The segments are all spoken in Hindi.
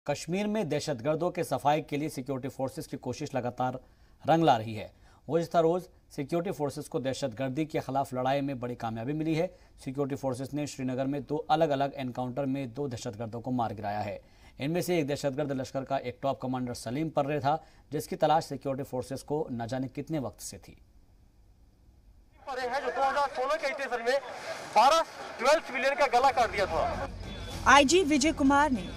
कश्मीर में दहशतगर्दों के सफाई के लिए सिक्योरिटी फोर्सेस की कोशिश लगातार रंग ला रही है। गुज़िश्ता रोज सिक्योरिटी फोर्सेस को दहशतगर्दी के खिलाफ लड़ाई में बड़ी कामयाबी मिली है। सिक्योरिटी फोर्सेस ने श्रीनगर में 2 अलग अलग एनकाउंटर में 2 दहशतगर्दों को मार गिराया है। इनमें से एक दहशतगर्द लश्कर का एक टॉप कमांडर सलीम पर्रे था, जिसकी तलाश सिक्योरिटी फोर्सेस को न जाने कितने वक्त से थी। है जो 2016 के स्टेशन में 12 सिविलियन का गला काट दिया था। आईजी विजय कुमार ने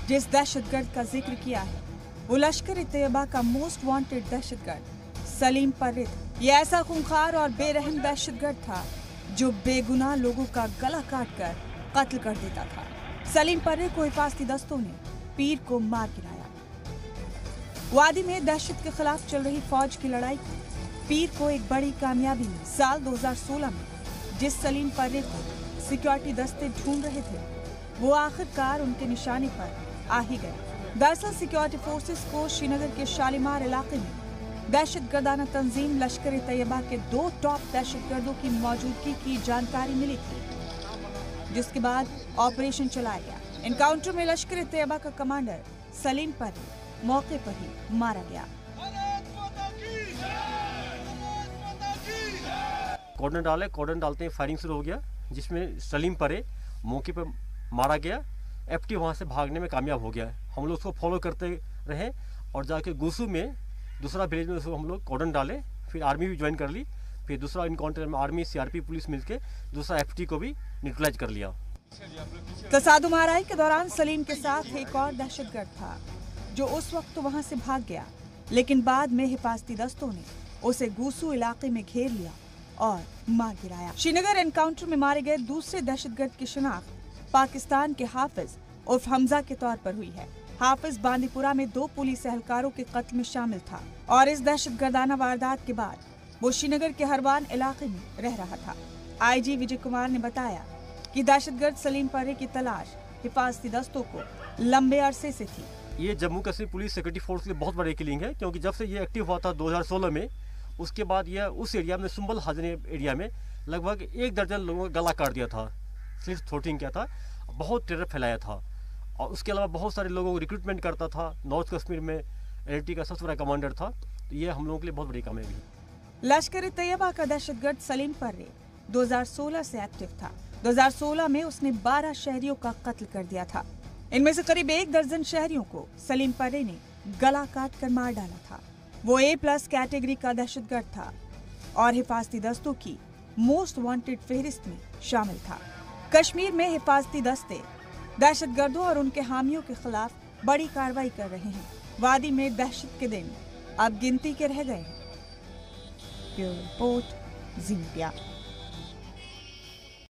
जिस दहशतगर्द का जिक्र किया है वो लश्कर-ए-तैयबा का मोस्ट वांटेड दहशतगर्द सलीम पर्रे था। ये ऐसा खूंखार और बेरहम दहशतगर्द था जो बेगुनाह लोगों का गला काटकर कत्ल कर देता था। सलीम पर्रे को हिफाजती दस्तों ने पीर को मार गिराया। वादी में दहशत के खिलाफ चल रही फौज की लड़ाई पीर को एक बड़ी कामयाबी मिली। साल 2016 में जिस सलीम पर्रे को सिक्योरिटी दस्ते ढूंढ रहे थे वो आखिरकार उनके निशाने पर आ ही गए। दरअसल सिक्योरिटी फोर्सेस को श्रीनगर के शालीमार इलाके में दहशतगर्दाना तंजीम लश्कर-ए-तैयबा के 2 टॉप दहशतगर्दों की मौजूदगी की जानकारी मिली थी, जिसके बाद ऑपरेशन चलाया गया। एनकाउंटर में लश्कर-ए-तैयबा का कमांडर सलीम पर्रे मौके पर ही मारा गया। कॉर्डन डालते ही फायरिंग शुरू हो गया, जिसमें सलीम पर्रे मौके पर मारा गया। एफटी वहां से भागने में कामयाब हो गया। हम लोग उसको फॉलो करते रहे और जाके गुसू में दूसरा विलेज में उसको हम लोग कॉर्डन डाले। फिर आर्मी भी ज्वाइन कर ली। फिर दूसरा इनकाउंटर में आर्मी, सीआरपी, पुलिस मिलके दूसरा एफटी को भी न्यूट्रलाइज कर लिया। तसादुम आराई के दौरान सलीम के साथ एक और दहशतगर्द था जो उस वक्त तो वहां से भाग गया, लेकिन बाद में हिफाजती दस्तों ने उसे गुसू इलाके में घेर लिया और मार गिराया। श्रीनगर एनकाउंटर में मारे गए दूसरे दहशतगर्द की शिनाख्त पाकिस्तान के हाफिज उर्फ हमजा के तौर पर हुई है। हाफिज बांदीपुरा में 2 पुलिस एहलकारों के कत्ल में शामिल था और इस दहशतगर्दाना वारदात के बाद वो श्रीनगर के हरवान इलाके में रह रहा था। आईजी विजय कुमार ने बताया कि दहशतगर्द सलीम पर्रे की तलाश हिफाजती दस्तों को लंबे अरसे से थी। ये Jammu Kashmir police security force के लिए बहुत बड़ी किलिंग है, क्योंकि जब से ये एक्टिव हुआ था 2016 में, उसके बाद यह उस एरिया में सुंबल हाजनी एरिया में लगभग 1 दर्जन लोगों का गला काट दिया था, स्लिट थ्रोटिंग किया था, बहुत टेरर फैलाया था। और उसके अलावा बहुत सारे लोगों को रिक्रूटमेंट करता था। नॉर्थ कश्मीर में एलटी का सबसे बड़ा कमांडर था। तो ये हम लोगों के लिए बहुत बड़ी कामयाबी है। लश्कर-ए-तैयबा का दहशतगर्द सलीम पर्रे 2016 से एक्टिव था। 2016 में उसने 12 शहरियों का कत्ल कर दिया था। इनमें से करीब 1 दर्जन शहरियों को सलीम पर्रे ने गला काट कर मार डाला था। वो A+ कैटेगरी का दहशतगर्द था और हिफाजती दस्तों की मोस्ट वांटेड फहरिस्त में शामिल था। कश्मीर में हिफाजती दस्ते दहशतगर्दों और उनके हामियों के खिलाफ बड़ी कार्रवाई कर रहे हैं। वादी में दहशत के दिन अब गिनती के रह गए हैं। ब्यूरो रिपोर्ट, ज़ी मीडिया।